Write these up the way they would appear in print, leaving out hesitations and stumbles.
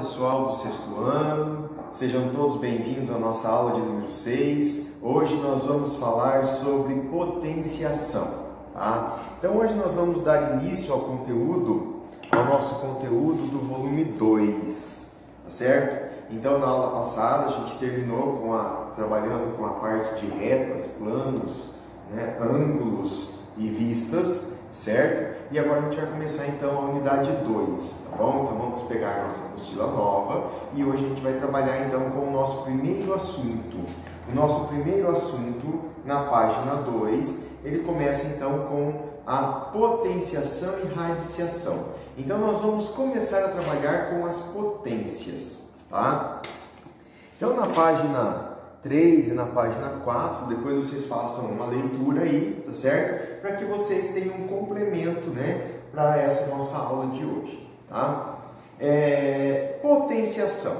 pessoal do sexto ano, sejam todos bem-vindos à nossa aula de número 6. Hoje nós vamos falar sobre potenciação, tá? Então hoje nós vamos dar início ao nosso conteúdo do volume 2, tá certo? Então na aula passada a gente terminou trabalhando com a parte de retas, planos, né, ângulos e vistas, certo? E agora a gente vai começar então a unidade 2, tá bom? Então vamos pegar a nossa apostila nova e hoje a gente vai trabalhar então com o nosso primeiro assunto. O nosso primeiro assunto, na página 2, ele começa então com a potenciação e radiciação. Então nós vamos começar a trabalhar com as potências, tá? Então na página 3 e na página 4, depois vocês façam uma leitura aí, tá certo? Para que vocês tenham um complemento, né, para essa nossa aula de hoje, tá? Potenciação.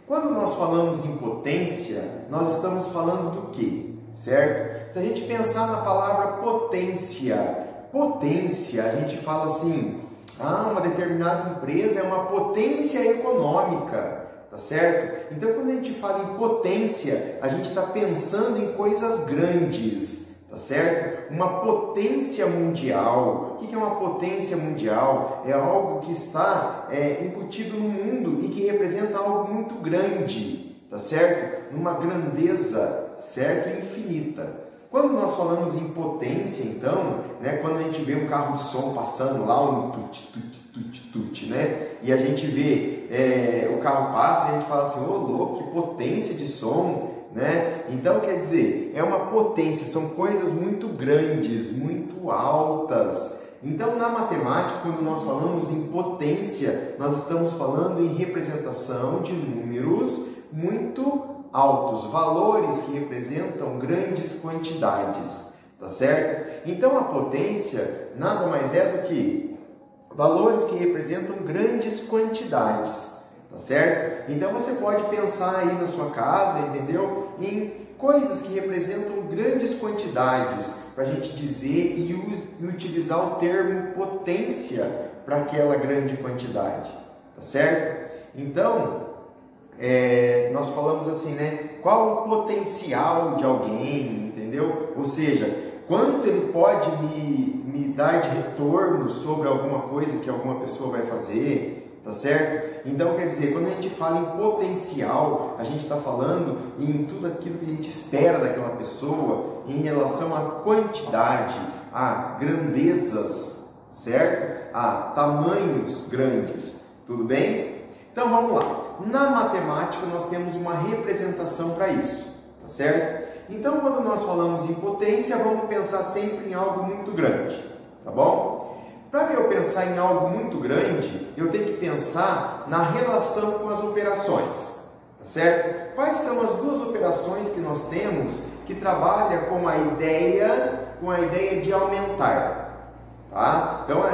Quando nós falamos em potência, nós estamos falando do quê? Certo? Se a gente pensar na palavra potência, a gente fala assim, uma determinada empresa é uma potência econômica. Tá certo? Então, quando a gente fala em potência, a gente está pensando em coisas grandes, tá certo? Uma potência mundial. O que é uma potência mundial? É algo que está incutido no mundo e que representa algo muito grande, tá certo? Uma grandeza, certo? Infinita. Quando nós falamos em potência, então, né, quando a gente vê um carro de som passando lá, um tut, né, e a gente vê o carro passa, a gente fala assim, ô louco, que potência de som, né? Então, quer dizer, é uma potência, são coisas muito grandes, muito altas. Então, na matemática, quando nós falamos em potência, nós estamos falando em representação de números muito altos, valores que representam grandes quantidades, tá certo? Então a potência nada mais é do que valores que representam grandes quantidades, tá certo? Então você pode pensar aí na sua casa, entendeu? Em coisas que representam grandes quantidades, para a gente dizer e utilizar o termo potência para aquela grande quantidade, tá certo? Então nós falamos assim, né? Qual o potencial de alguém, entendeu? Ou seja, quanto ele pode me dar de retorno sobre alguma coisa que alguma pessoa vai fazer, tá certo? Então, quer dizer, quando a gente fala em potencial, a gente está falando em tudo aquilo que a gente espera daquela pessoa em relação à quantidade, a grandezas, certo? A tamanhos grandes, tudo bem? Então, vamos lá. Na matemática, nós temos uma representação para isso, tá certo? Então, quando nós falamos em potência, vamos pensar sempre em algo muito grande, tá bom? Para eu pensar em algo muito grande, eu tenho que pensar na relação com as operações, tá certo? Quais são as duas operações que nós temos que trabalham com a ideia de aumentar? Tá? Então,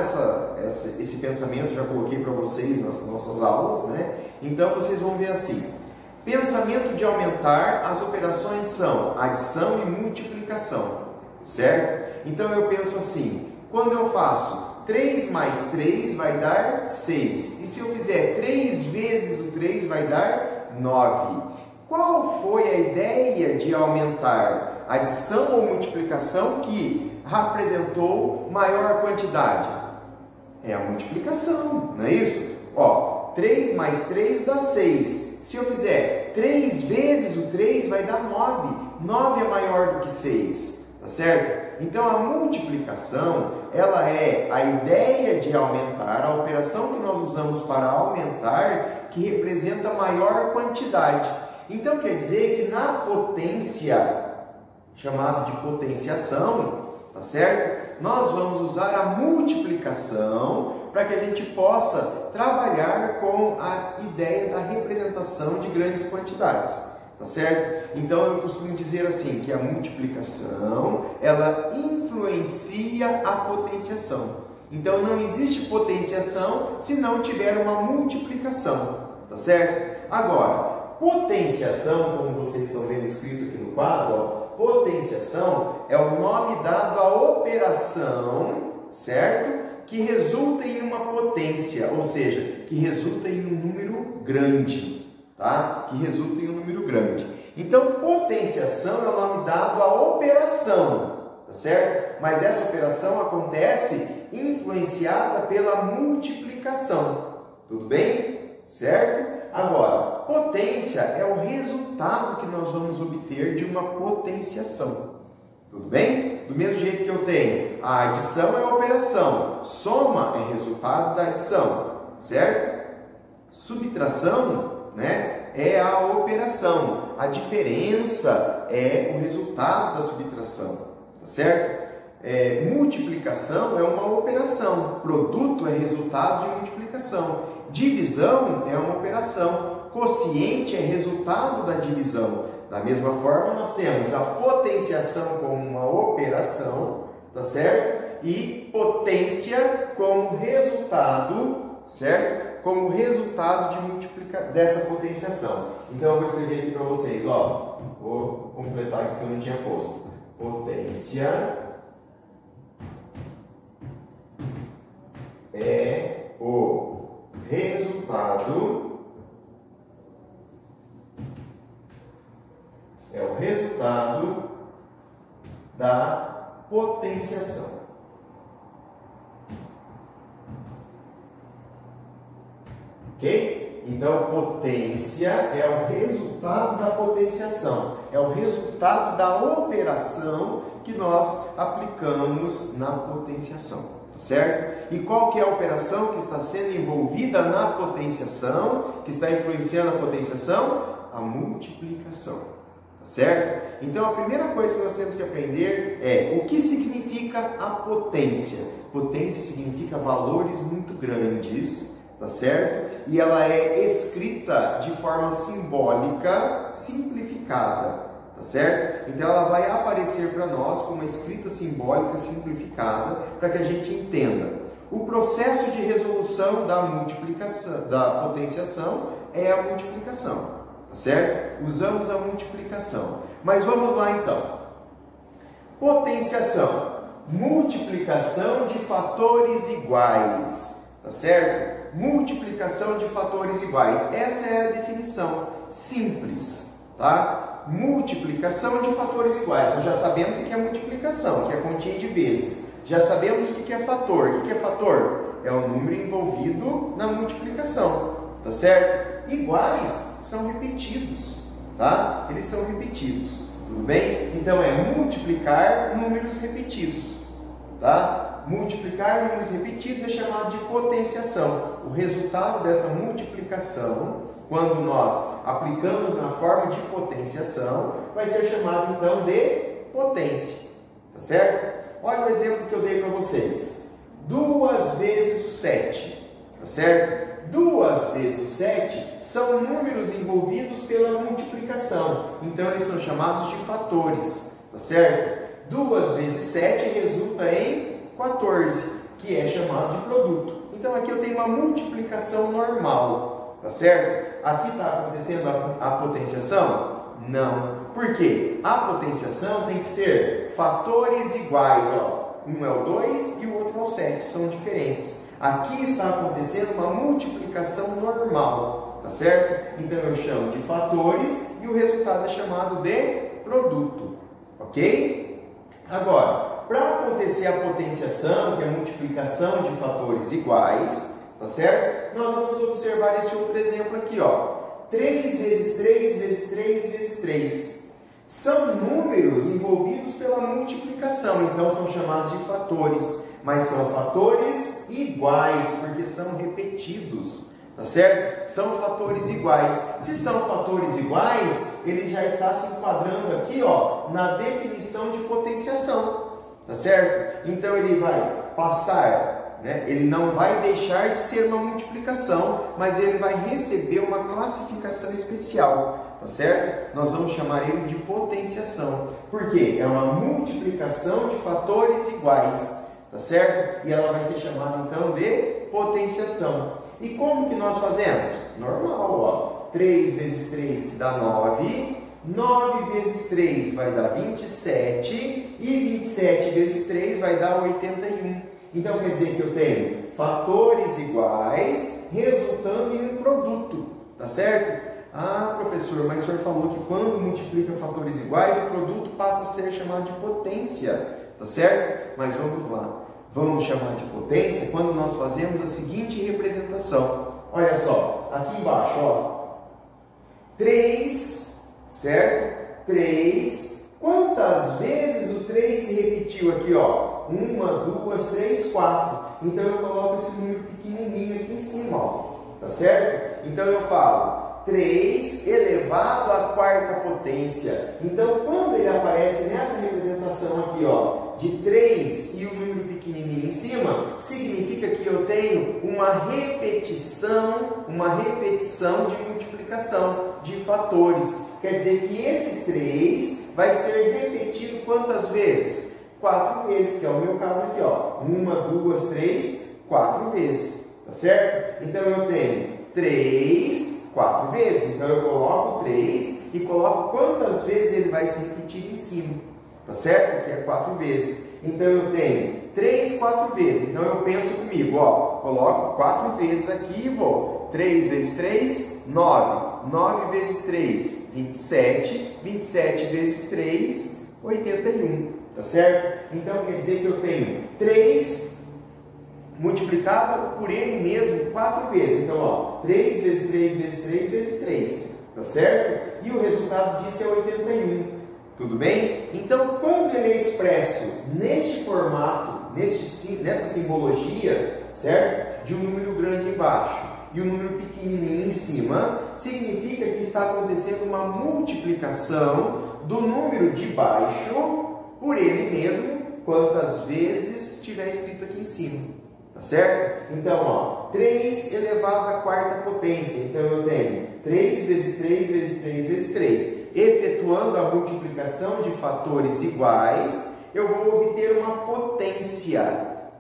esse pensamento eu já coloquei para vocês nas nossas aulas, né? Então, vocês vão ver assim, pensamento de aumentar, as operações são adição e multiplicação, certo? Então, eu penso assim, quando eu faço 3 mais 3 vai dar 6, e se eu fizer 3 vezes o 3 vai dar 9. Qual foi a ideia de aumentar? Adição ou multiplicação que representou maior quantidade? É a multiplicação, não é isso? Ó, 3 mais 3 dá 6. Se eu fizer 3 vezes o 3 vai dar 9. 9 é maior do que 6, tá certo? Então a multiplicação, ela é a ideia de aumentar, a operação que nós usamos para aumentar, que representa maior quantidade. Então quer dizer que na potência, chamada de potenciação, tá certo? Nós vamos usar a multiplicação para que a gente possa trabalhar com a ideia da representação de grandes quantidades, tá certo? Então eu costumo dizer assim, que a multiplicação, ela influencia a potenciação. Então não existe potenciação se não tiver uma multiplicação, tá certo? Agora, potenciação, como vocês estão vendo escrito aqui no quadro, ó, potenciação é o nome dado à operação, certo? que resulta em uma potência, ou seja, que resulta em um número grande, tá? Que resulta em um número grande. Então, potenciação é o nome dado à operação, tá certo? Mas essa operação acontece influenciada pela multiplicação, tudo bem? Certo? Agora, potência é o resultado que nós vamos obter de uma potenciação. Tudo bem? Do mesmo jeito que eu tenho a adição é a operação, soma é resultado da adição, certo? Subtração, né, é a operação, a diferença é o resultado da subtração, tá certo? Multiplicação é uma operação, produto é resultado de multiplicação, divisão é uma operação, quociente é resultado da divisão. Da mesma forma, nós temos a potenciação como uma operação, tá certo? E potência como resultado, certo? Como resultado dessa potenciação. Então, eu vou escrever aqui para vocês, ó. Vou completar aqui que eu não tinha posto. Potência é o resultado da potenciação. Ok? Então, potência é o resultado da potenciação. É o resultado da operação que nós aplicamos na potenciação. Tá certo? E qual que é a operação que está sendo envolvida na potenciação, que está influenciando a potenciação? A multiplicação. Tá certo? Então, a primeira coisa que nós temos que aprender é o que significa a potência. Potência significa valores muito grandes, tá certo? E ela é escrita de forma simbólica, simplificada, tá certo? Então, ela vai aparecer para nós como uma escrita simbólica simplificada, para que a gente entenda. O processo de resolução da multiplicação, da potenciação é a multiplicação. Tá certo? Usamos a multiplicação. Mas vamos lá então. Potenciação. Multiplicação de fatores iguais. Tá certo? Multiplicação de fatores iguais. Essa é a definição simples. Tá? Multiplicação de fatores iguais. Nós já sabemos o que é multiplicação, que é continha de vezes. Já sabemos o que é fator. O que é fator? É o número envolvido na multiplicação. Tá certo? Iguais são repetidos, tá? Eles são repetidos, tudo bem? Então é multiplicar números repetidos, tá? Multiplicar números repetidos é chamado de potenciação. O resultado dessa multiplicação, quando nós aplicamos na forma de potenciação, vai ser chamado então de potência, tá certo? Olha o exemplo que eu dei para vocês. 2 vezes o 7, tá certo? 2 vezes o 7 são números envolvidos pela multiplicação. Então, eles são chamados de fatores, tá certo? 2 vezes 7 resulta em 14, que é chamado de produto. Então, aqui eu tenho uma multiplicação normal, tá certo? Aqui está acontecendo a potenciação? Não. Por quê? A potenciação tem que ser fatores iguais, ó. Um é o 2 e o outro é o 7, são diferentes. Aqui está acontecendo uma multiplicação normal, tá certo? Então eu chamo de fatores e o resultado é chamado de produto, ok? Agora, para acontecer a potenciação, que é a multiplicação de fatores iguais, tá certo? Nós vamos observar esse outro exemplo aqui, ó. 3 vezes 3 vezes 3 vezes 3. São números envolvidos pela multiplicação, então são chamados de fatores, mas são fatores iguais, porque são repetidos, tá certo? São fatores iguais. Se são fatores iguais, ele já está se enquadrando aqui, ó, na definição de potenciação, tá certo? Então ele vai passar, né? Ele não vai deixar de ser uma multiplicação, mas ele vai receber uma classificação especial, tá certo? Nós vamos chamar ele de potenciação, porque é uma multiplicação de fatores iguais, tá certo? E ela vai ser chamada então de potenciação. E como que nós fazemos? Normal, ó. 3 vezes 3 dá 9, 9 vezes 3 vai dar 27 e 27 vezes 3 vai dar 81. Então quer dizer que eu tenho fatores iguais resultando em um produto, tá certo? Ah, professor, mas o senhor falou que quando multiplica fatores iguais, o produto passa a ser chamado de potência, tá certo? Mas vamos lá, vamos chamar de potência quando nós fazemos a seguinte representação. Olha só, aqui embaixo, ó, 3, certo? 3, quantas vezes o 3 se repetiu aqui, ó? 1, 2, 3, 4. Então eu coloco esse número pequenininho aqui em cima, ó, tá certo? Então eu falo 3 elevado à quarta potência. Então, quando ele aparece nessa representação aqui, ó, de 3 e o número pequenininho em cima, significa que eu tenho uma repetição de multiplicação de fatores. Quer dizer que esse 3 vai ser repetido quantas vezes? 4 vezes, que é o meu caso aqui, ó. 1, 2, 3, 4 vezes, tá certo? Então, eu tenho 3 4 vezes, então eu coloco 3 e coloco quantas vezes ele vai se repetir em cima, tá certo? Que é 4 vezes. Então eu tenho 3, 4 vezes, então eu penso comigo, ó, coloco 4 vezes aqui e vou, 3 vezes 3, 9, 9 vezes 3, 27, 27 vezes 3, 81, tá certo? Então quer dizer que eu tenho 3 multiplicado por ele mesmo 4 vezes. Então, ó, 3 vezes 3 vezes 3 vezes 3, tá certo? E o resultado disso é 81, tudo bem? Então, quando ele é expresso neste formato, nessa simbologia, certo? De um número grande embaixo e um número pequenininho em cima, significa que está acontecendo uma multiplicação do número de baixo por ele mesmo, quantas vezes estiver escrito aqui em cima. Tá certo? Então, ó, 3 elevado à quarta potência. Então, eu tenho 3 vezes 3 vezes 3 vezes 3. Efetuando a multiplicação de fatores iguais, eu vou obter uma potência.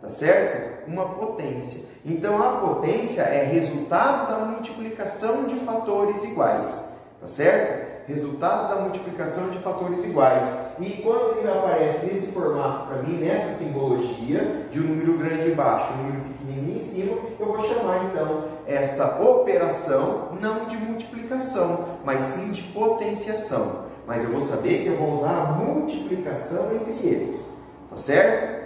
Tá certo? Uma potência. Então, a potência é resultado da multiplicação de fatores iguais. Tá certo? Resultado da multiplicação de fatores iguais. E quando ele aparece nesse formato para mim, nessa simbologia, de um número grande embaixo e um número pequenininho em cima, eu vou chamar então esta operação não de multiplicação, mas sim de potenciação. Mas eu vou saber que eu vou usar a multiplicação entre eles. Tá certo?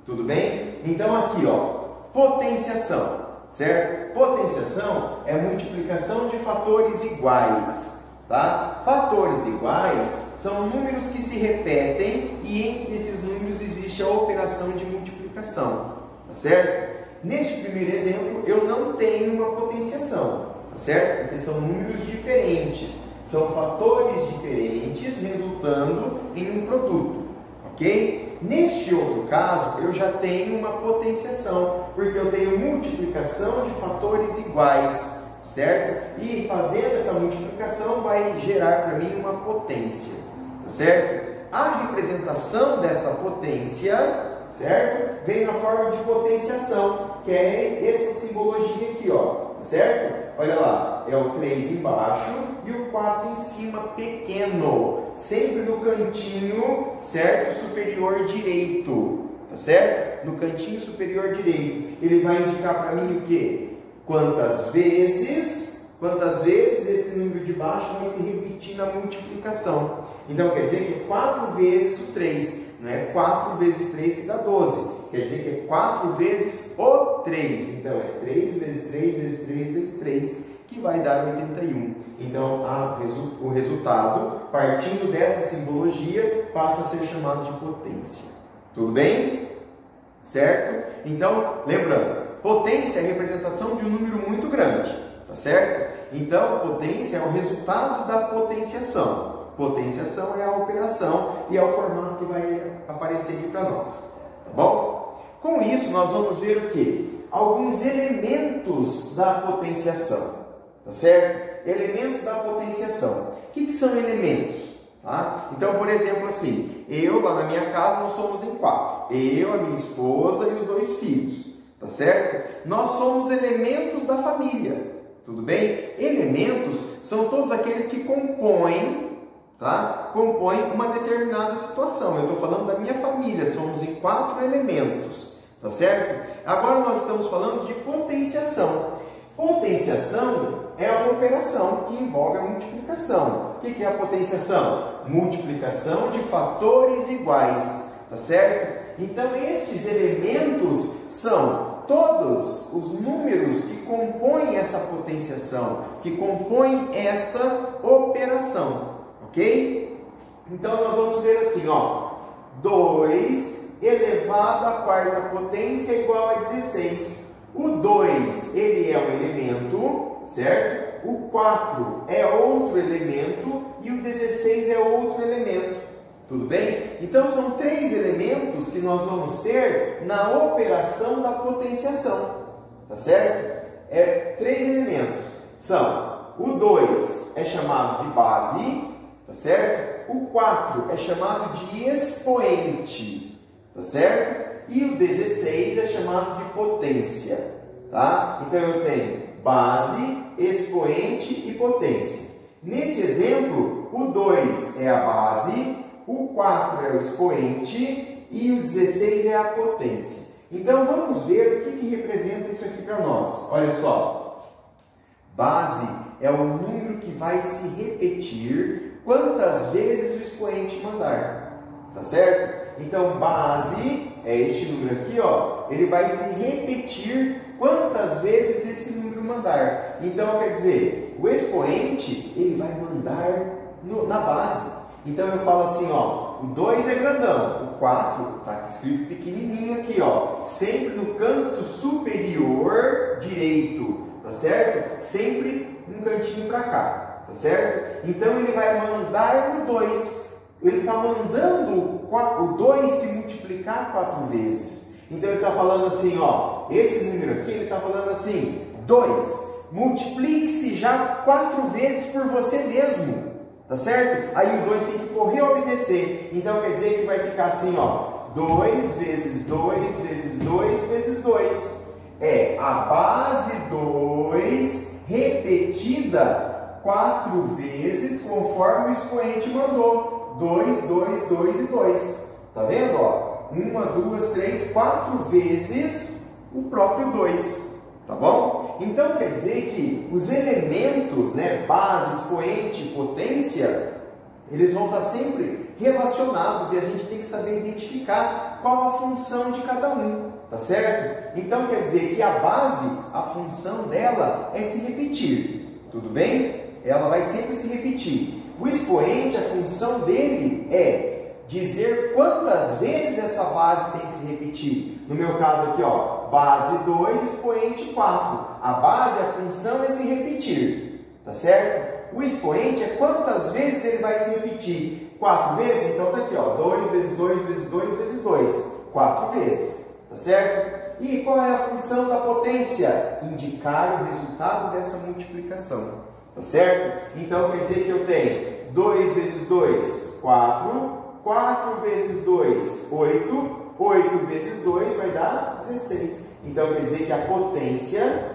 Tudo bem? Então aqui, ó, potenciação, certo? Potenciação é multiplicação de fatores iguais. Tá? Fatores iguais são números que se repetem e entre esses números existe a operação de multiplicação, tá certo? Neste primeiro exemplo eu não tenho uma potenciação, tá certo? Porque são números diferentes, são fatores diferentes resultando em um produto, ok? Neste outro caso eu já tenho uma potenciação, porque eu tenho multiplicação de fatores iguais, certo? E fazendo essa multiplicação vai gerar para mim uma potência, tá certo? A representação desta potência, certo? Vem na forma de potenciação, que é essa simbologia aqui, ó, certo? Olha lá, é o 3 embaixo e o 4 em cima, pequeno, sempre no cantinho, certo? Superior direito, tá certo? No cantinho superior direito. Ele vai indicar para mim o quê? Quantas vezes esse número de baixo vai se repetir na multiplicação. Então, quer dizer que é 4 vezes o 3, não é 4 vezes 3 que dá 12. Quer dizer que é 4 vezes o 3. Então, é 3 vezes 3 vezes 3 vezes 3, que vai dar 81. Então, o resultado, partindo dessa simbologia, passa a ser chamado de potência. Tudo bem? Certo? Então, lembrando, potência é a representação de um número muito grande, tá certo? Então, potência é o resultado da potenciação. Potenciação é a operação e é o formato que vai aparecer aqui para nós, tá bom? Com isso, nós vamos ver o quê? Alguns elementos da potenciação, tá certo? Elementos da potenciação. O que são elementos? Tá? Então, por exemplo, assim, eu lá na minha casa nós somos em 4. Eu, a minha esposa e os 2 filhos. Tá certo? Nós somos elementos da família, tudo bem? Elementos são todos aqueles que compõem, tá? Compõem uma determinada situação. Eu estou falando da minha família, somos em 4 elementos, tá certo? Agora nós estamos falando de potenciação. Potenciação é uma operação que envolve a multiplicação. O que é a potenciação? Multiplicação de fatores iguais, tá certo? Então estes elementos são todos os números que compõem essa potenciação, que compõem esta operação, ok? Então nós vamos ver assim, ó, 2 elevado à quarta potência é igual a 16. O 2, ele é um elemento, certo? O 4 é outro elemento e o 16 é outro elemento. Tudo bem? Então são 3 elementos que nós vamos ter na operação da potenciação. Tá certo? 3 elementos. São o 2 é chamado de base, tá certo? O 4 é chamado de expoente, tá certo? E o 16 é chamado de potência, tá? Então eu tenho base, expoente e potência. Nesse exemplo, o 2 é a base, o 4 é o expoente e o 16 é a potência. Então vamos ver o que representa isso aqui para nós. Olha só, base é o número que vai se repetir quantas vezes o expoente mandar, tá certo? Então base é este número aqui, ó, ele vai se repetir quantas vezes esse número mandar. Então quer dizer, o expoente ele vai mandar na base. Então eu falo assim, ó, o 2 é grandão, o 4 está escrito pequenininho aqui, ó, sempre no canto superior direito, tá certo? Sempre um cantinho para cá, tá certo? Então ele vai mandar no 2. Ele está mandando o 2 se multiplicar 4 vezes. Então ele está falando assim, ó, esse número aqui, ele está falando assim, 2, multiplique-se já 4 vezes por você mesmo, tá certo? Aí o 2 tem que correr a obedecer. Então quer dizer que vai ficar assim, ó, 2 vezes 2 vezes 2 vezes 2. É a base 2 repetida 4 vezes conforme o expoente mandou. 2, 2, 2 e 2. Tá vendo? Ó? 1, 2, 3, 4 vezes o próprio 2. Tá bom? Então quer dizer que os elementos, né, base, expoente e potência, eles vão estar sempre relacionados e a gente tem que saber identificar qual a função de cada um. Tá certo? Então quer dizer que a base, a função dela é se repetir. Tudo bem? Ela vai sempre se repetir. O expoente, a função dele é dizer quantas vezes essa base tem que se repetir. No meu caso aqui, ó, base 2, expoente 4. A base, a função é se repetir, tá certo? O expoente é quantas vezes ele vai se repetir. 4 vezes? Então tá aqui, ó, 2 vezes 2 vezes 2 vezes 2. 4 vezes, tá certo? E qual é a função da potência? Indicar o resultado dessa multiplicação. Tá certo? Então quer dizer que eu tenho 2 vezes 2, 4, 4 vezes 2, 8, 8 vezes 2 vai dar 16. Então quer dizer que a potência,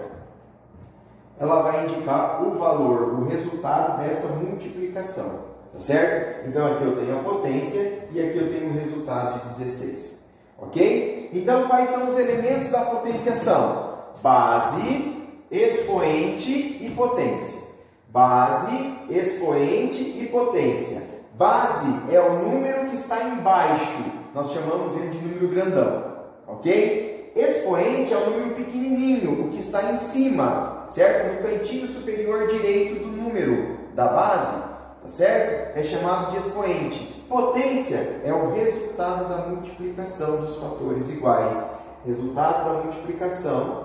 ela vai indicar o valor, o resultado dessa multiplicação. Tá certo? Então aqui eu tenho a potência e aqui eu tenho o resultado de 16. Ok? Então quais são os elementos da potenciação? Base, expoente e potência. Base, expoente e potência. Base é o número que está embaixo. Nós chamamos ele de número grandão. Ok? Expoente é o número pequenininho, o que está em cima, certo? No cantinho superior direito do número da base, tá certo? É chamado de expoente. Potência é o resultado da multiplicação dos fatores iguais. Resultado da multiplicação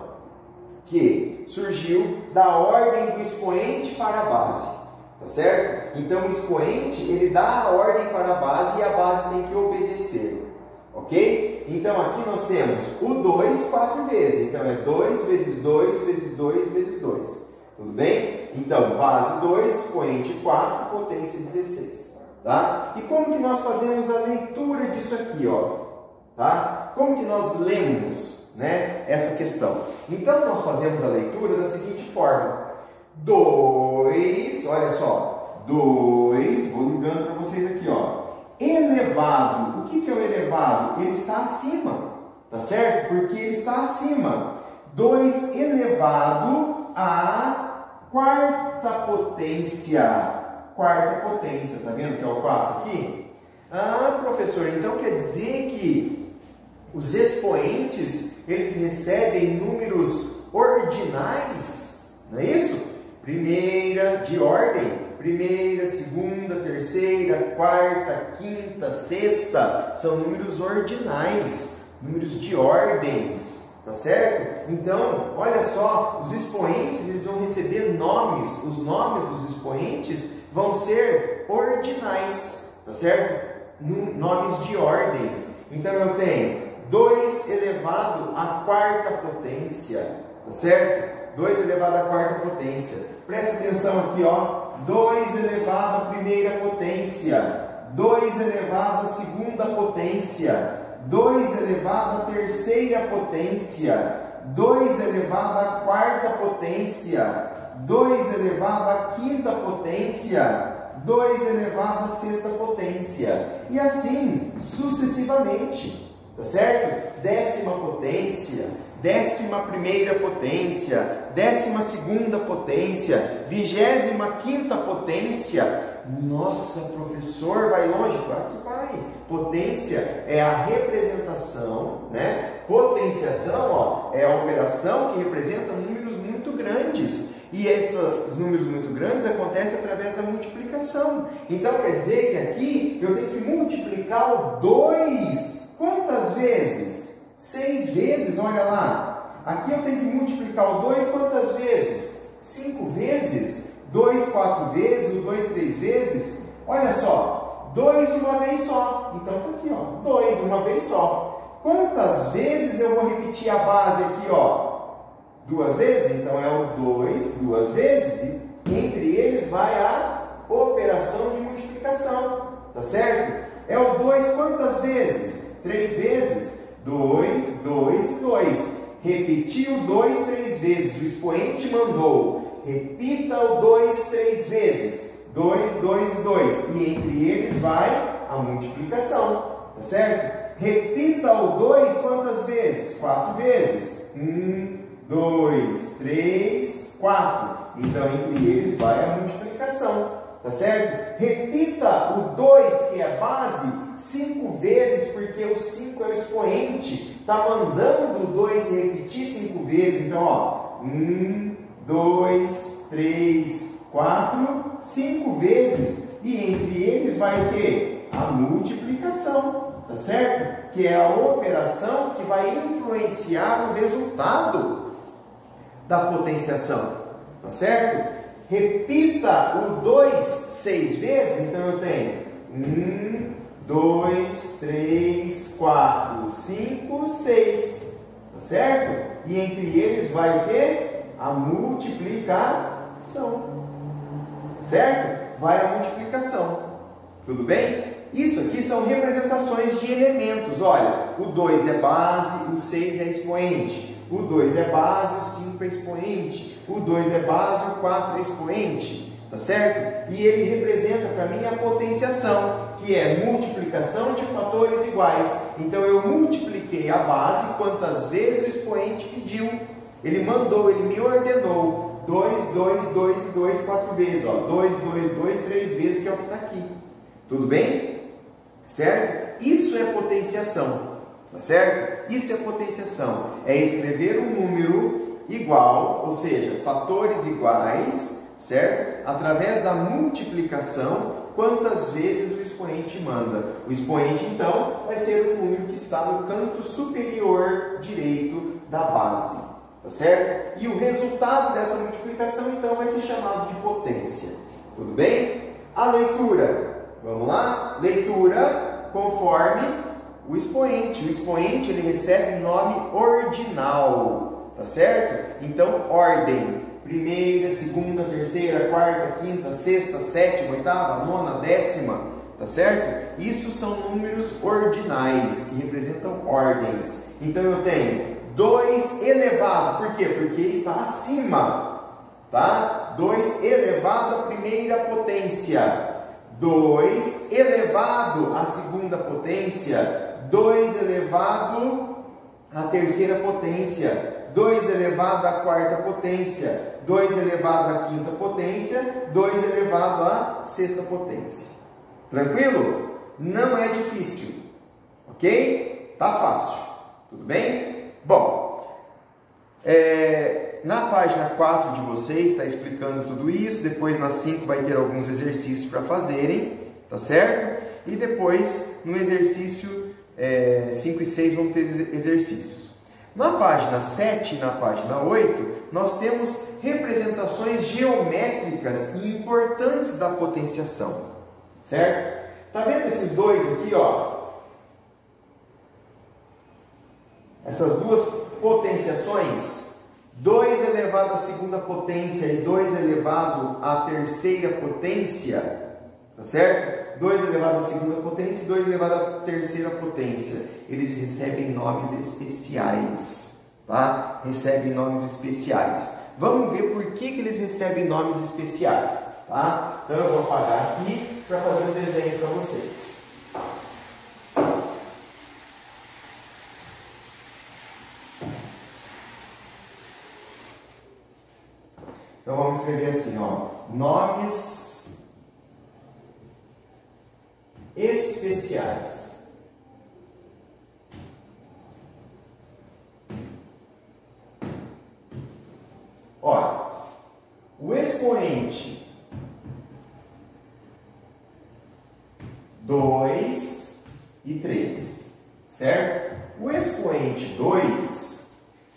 que surgiu da ordem do expoente para a base, tá certo? Então o expoente, ele dá a ordem para a base e a base tem que obedecer, ok? Então aqui nós temos o 2 4 vezes, então é 2 vezes 2 vezes 2 vezes 2, tudo bem? Então base 2, expoente 4, potência 16, tá? E como que nós fazemos a leitura disso aqui, ó, tá? Como que nós lemos, né, essa questão? Então nós fazemos a leitura da seguinte forma: 2, olha só, 2, vou ligando para vocês aqui, ó, elevado. O que é o elevado? Ele está acima, tá certo? Porque ele está acima. 2 elevado à quarta potência. Quarta potência, tá vendo que é o 4 aqui? Ah, professor, então quer dizer que os expoentes, eles recebem números ordinais, não é isso? Primeira de ordem, primeira, segunda, terceira, quarta, quinta, sexta, são números ordinais, números de ordens, tá certo? Então, olha só, os expoentes, eles vão receber nomes, os nomes dos expoentes vão ser ordinais, tá certo? Nomes de ordens. Então eu tenho 2 elevado à quarta potência, tá certo? 2 elevado à quarta potência. Presta atenção aqui, ó. 2 elevado à primeira potência, 2 elevado à segunda potência, 2 elevado à terceira potência, 2 elevado à quarta potência, 2 elevado à quinta potência, 2 elevado à sexta potência, e assim sucessivamente, tá certo? 10ª potência, 11ª potência, 12ª potência, 25ª potência. Nossa, professor, vai longe? Claro que vai. Potência é a representação, né? Potenciação, ó, é a operação que representa números muito grandes. E esses números muito grandes acontecem através da multiplicação. Então quer dizer que aqui eu tenho que multiplicar o 2 quantas vezes? 6 vezes, olha lá. Aqui eu tenho que multiplicar o 2 quantas vezes? 5 vezes. 2 4 vezes, o 2 3 vezes. Olha só, 2 uma vez só. Então está aqui, ó, 2 uma vez só. Quantas vezes eu vou repetir a base aqui, ó? 2 vezes, então é o 2, 2 vezes, e entre eles vai a operação de multiplicação, tá certo? É o 2 quantas vezes? 3 vezes, 2, 2 e 2. Repetiu o 2 3 vezes, o expoente mandou, repita o 2 3 vezes, 2, 2 e 2, e entre eles vai a multiplicação, tá certo? Repita o 2 quantas vezes? 4 vezes, 1, 2, 3, 4. Então, entre eles vai a multiplicação, tá certo? Repita o 2, que é a base, 5 vezes, porque o 5 é o expoente. Está mandando o 2 se repetir 5 vezes. Então, ó, 1, 2, 3, 4, 5 vezes. E entre eles vai o quê? A multiplicação, tá certo? Que é a operação que vai influenciar o resultado da potenciação, tá certo? Repita o 2 6 vezes, então eu tenho 1, 2, 3, 4, 5, 6, tá certo? E entre eles vai o quê? A multiplicação, tá certo? Vai a multiplicação, tudo bem? Isso aqui são representações de elementos, olha, o 2 é base, o 6 é expoente. O 2 é base, o 5 é expoente. O 2 é base, o 4 é expoente. Tá certo? E ele representa para mim a potenciação, que é multiplicação de fatores iguais. Então eu multipliquei a base quantas vezes o expoente pediu. Ele mandou, ele me ordenou. 2, 2, 2 e 2, 4 vezes. 2, 2, 2, 3 vezes, que é o que está aqui. Tudo bem? Certo? Isso é potenciação. Tá certo? Isso é potenciação. É escrever um número igual, ou seja, fatores iguais, certo? Através da multiplicação, quantas vezes o expoente manda. O expoente, então, vai ser o número que está no canto superior direito da base. Tá certo? E o resultado dessa multiplicação, então, vai ser chamado de potência. Tudo bem? A leitura. Vamos lá? Leitura conforme o expoente. O expoente, ele recebe nome ordinal, tá certo? Então, ordem. Primeira, segunda, terceira, quarta, quinta, sexta, sétima, oitava, nona, décima, tá certo? Isso são números ordinais, que representam ordens. Então, eu tenho 2 elevado. Por quê? Porque está acima, tá? 2 elevado à primeira potência. 2 elevado à segunda potência, 2 elevado à terceira potência, 2 elevado à quarta potência, 2 elevado à quinta potência, 2 elevado à sexta potência. Tranquilo? Não é difícil, ok? Tá fácil, tudo bem? Bom, na página 4 de vocês está explicando tudo isso, depois na 5 vai ter alguns exercícios para fazerem, tá certo? E depois no exercício 5 e 6 vão ter exercícios. Na página 7 e na página 8, nós temos representações geométricas e importantes da potenciação, certo? Tá vendo esses dois aqui, ó? Essas duas potenciações, 2 elevado à segunda potência e 2 elevado à terceira potência, tá certo? 2 elevado à segunda potência e 2 elevado à terceira potência. Eles recebem nomes especiais, tá? Recebem nomes especiais. Vamos ver por que eles recebem nomes especiais, tá? Então eu vou apagar aqui para fazer um desenho para vocês. Então vamos escrever assim, ó, nomes especiais. Olha, o expoente 2 e 3, certo? O expoente 2,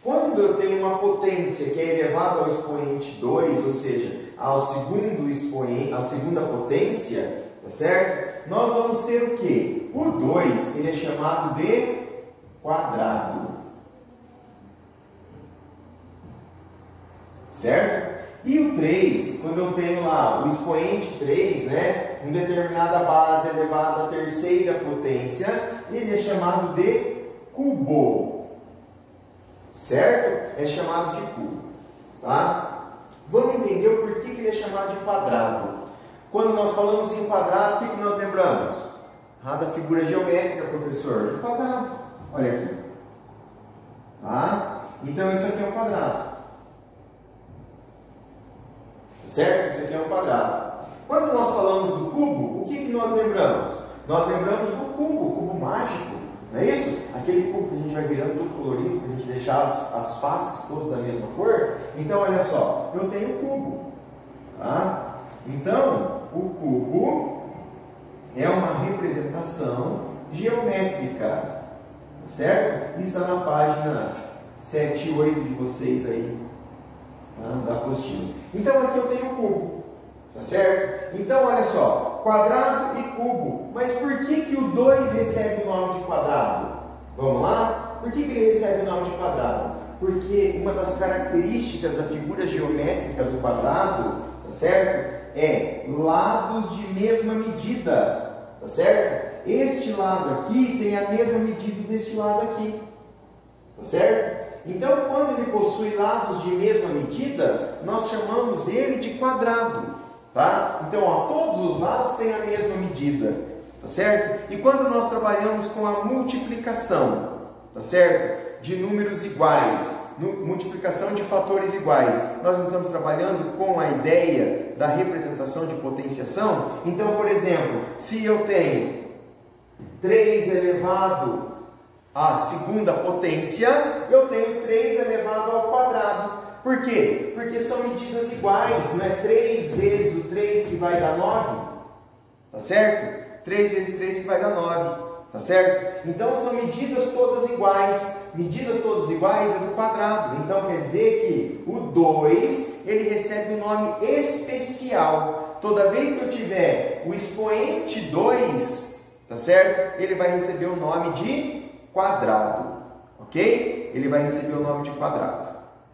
quando eu tenho uma potência que é elevada ao expoente 2, ou seja, ao segundo expoente, à segunda potência, tá certo? Nós vamos ter o quê? O 2, ele é chamado de quadrado. Certo? E o 3, quando eu tenho lá o expoente 3, né, uma determinada base elevada à terceira potência, ele é chamado de cubo. Certo? É chamado de cubo. Tá? Vamos entender o porquê que ele é chamado de quadrado. Quando nós falamos em quadrado, o que nós lembramos? Da figura geométrica, professor. De quadrado. Olha aqui. Tá? Então isso aqui é um quadrado. Certo? Isso aqui é um quadrado. Quando nós falamos do cubo, o que nós lembramos? Nós lembramos do cubo, o cubo mágico, não é isso? Aquele cubo que a gente vai virando todo colorido, para a gente deixar as faces todas da mesma cor. Então, olha só, eu tenho o cubo. Tá? Então, o cubo é uma representação geométrica, certo? Isso está na página 7 e 8 de vocês aí, da apostila. Então aqui eu tenho o cubo, tá certo? Então olha só, quadrado e cubo. Mas por que o 2 recebe o nome de quadrado? Vamos lá? Por que ele recebe o nome de quadrado? Porque uma das características da figura geométrica do quadrado, tá certo? É lados de mesma medida, tá certo? Este lado aqui tem a mesma medida deste lado aqui, tá certo? Então, quando ele possui lados de mesma medida, nós chamamos ele de quadrado, tá? Então, ó, todos os lados têm a mesma medida, tá certo? E quando nós trabalhamos com a multiplicação, tá certo? De números iguais, multiplicação de fatores iguais, nós não estamos trabalhando com a ideia da representação de potenciação. Então, por exemplo, se eu tenho 3 elevado à segunda potência, eu tenho 3 elevado ao quadrado. Por quê? Porque são medidas iguais, não é 3 vezes o 3 que vai dar 9, tá certo? 3 vezes 3 que vai dar 9, tá certo? Então são medidas todas iguais. Medidas todas iguais é do quadrado. Então quer dizer que o 2, ele recebe um nome especial. Toda vez que eu tiver o expoente 2, tá certo? Ele vai receber o nome de quadrado, ok? Ele vai receber o nome de quadrado,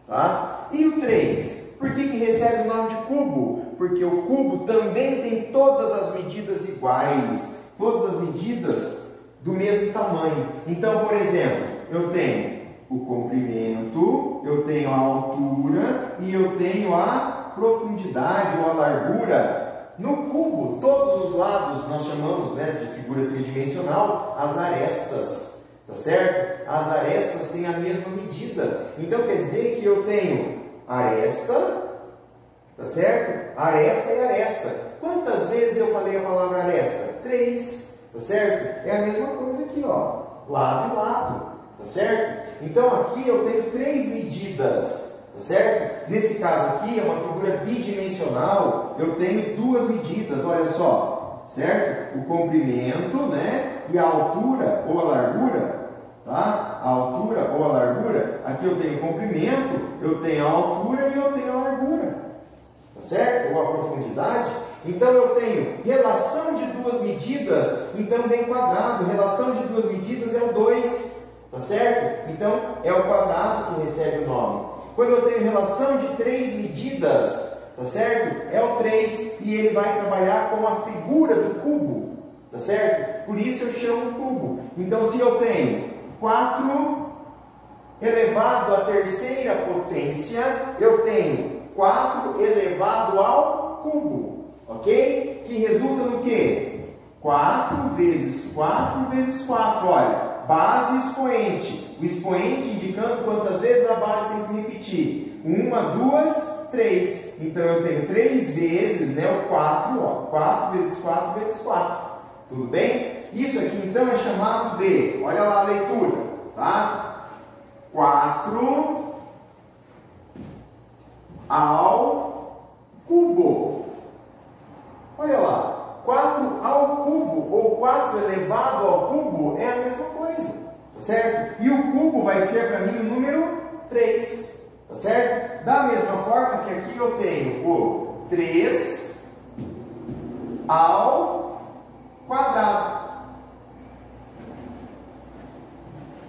tá? E o 3? Por que recebe o nome de cubo? Porque o cubo também tem todas as medidas iguais, todas as medidas do mesmo tamanho. Então, por exemplo, eu tenho o comprimento, eu tenho a altura e eu tenho a profundidade ou a largura. No cubo, todos os lados nós chamamos, né, de figura tridimensional, as arestas. tá certo? As arestas têm a mesma medida. Então quer dizer que eu tenho aresta, tá certo? Aresta e aresta. Quantas vezes eu falei a palavra aresta? 3, tá certo? É a mesma coisa aqui, ó, lado e lado, tá certo? Então aqui eu tenho 3 medidas, tá certo? Nesse caso aqui é uma figura bidimensional, eu tenho 2 medidas, olha só, certo? O comprimento, né? E a altura ou a largura, tá? A altura ou a largura, aqui eu tenho o comprimento, eu tenho a altura e eu tenho a largura, tá certo? Ou a profundidade. Então eu tenho relação de 2 medidas, então vem quadrado, relação de 2 medidas é o 2, tá certo? Então é o quadrado que recebe o nome. Quando eu tenho relação de 3 medidas, tá certo? É o 3 e ele vai trabalhar com a figura do cubo, tá certo? Por isso eu chamo cubo. Então se eu tenho 4 elevado à terceira potência, eu tenho 4 elevado ao cubo, ok? Que resulta no quê? 4 vezes 4 vezes 4, olha, base e expoente. O expoente indicando quantas vezes a base tem que se repetir. 1, 2, 3. Então eu tenho 3 vezes, né, o 4, ó, 4 vezes 4 vezes 4. Tudo bem? Isso aqui então é chamado de, olha lá a leitura, tá? 4 ao cubo. Olha lá, 4 ao cubo ou 4 elevado ao cubo é a mesma coisa, tá certo? E o cubo vai ser para mim o número 3, tá certo? Da mesma forma que aqui eu tenho o 3 ao quadrado,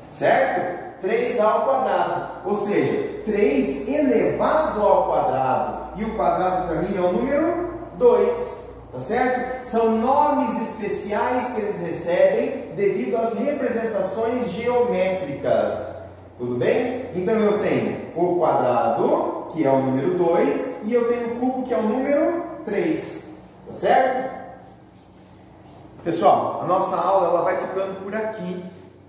certo? 3 ao quadrado, ou seja, 3 elevado ao quadrado, e o quadrado para mim é o número 2, tá certo? São nomes especiais que eles recebem devido às representações geométricas, tudo bem? Então eu tenho o quadrado, que é o número 2, e eu tenho o cubo, que é o número 3, tá certo? Pessoal, a nossa aula ela vai ficando por aqui,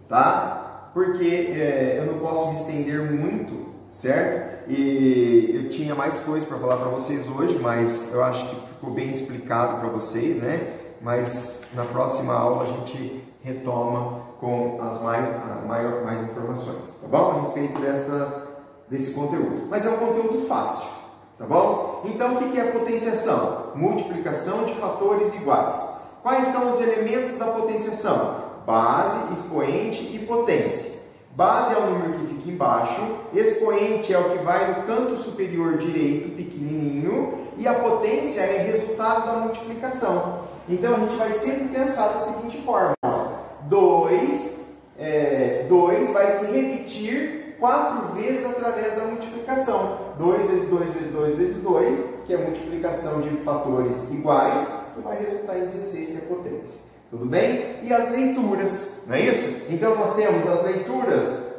tá? Porque eu não posso me estender muito, certo? E eu tinha mais coisas para falar para vocês hoje, mas eu acho que ficou bem explicado para vocês, né? Mas na próxima aula a gente retoma com as mais informações, tá bom? A respeito desse conteúdo. Mas é um conteúdo fácil, tá bom? Então o que é a potenciação? Multiplicação de fatores iguais. Quais são os elementos da potenciação? Base, expoente e potência. Base é o número que fica embaixo, expoente é o que vai no canto superior direito, pequenininho, e a potência é resultado da multiplicação. Então a gente vai sempre pensar da seguinte forma: 2 vai se repetir 4 vezes através da multiplicação. 2 vezes 2 vezes 2 vezes 2, que é a multiplicação de fatores iguais, que vai resultar em 16, que é a potência. Tudo bem? E as leituras, não é isso? Então nós temos as leituras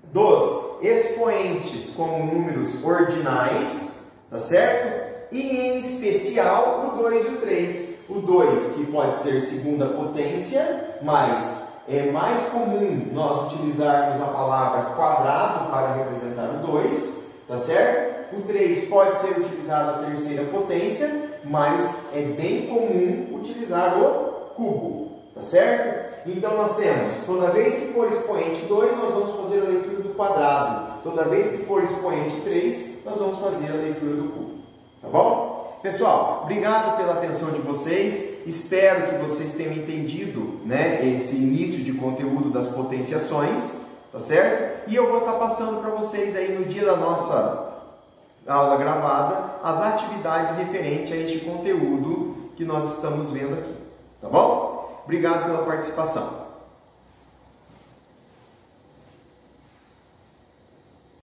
dos expoentes como números ordinais, tá certo? E em especial o 2 e o 3. O 2 que pode ser segunda potência, mas é mais comum nós utilizarmos a palavra quadrado para representar o 2, tá certo? O 3 pode ser utilizado a terceira potência, mas é bem comum utilizar o cubo, tá certo? Então nós temos, toda vez que for expoente 2, nós vamos fazer a leitura do quadrado. Toda vez que for expoente 3, nós vamos fazer a leitura do cubo, tá bom? Pessoal, obrigado pela atenção de vocês. Espero que vocês tenham entendido, né, esse início de conteúdo das potenciações, tá certo? E eu vou estar passando para vocês aí no dia da nossa aula gravada as atividades referentes a este conteúdo que nós estamos vendo aqui. Tá bom? Obrigado pela participação.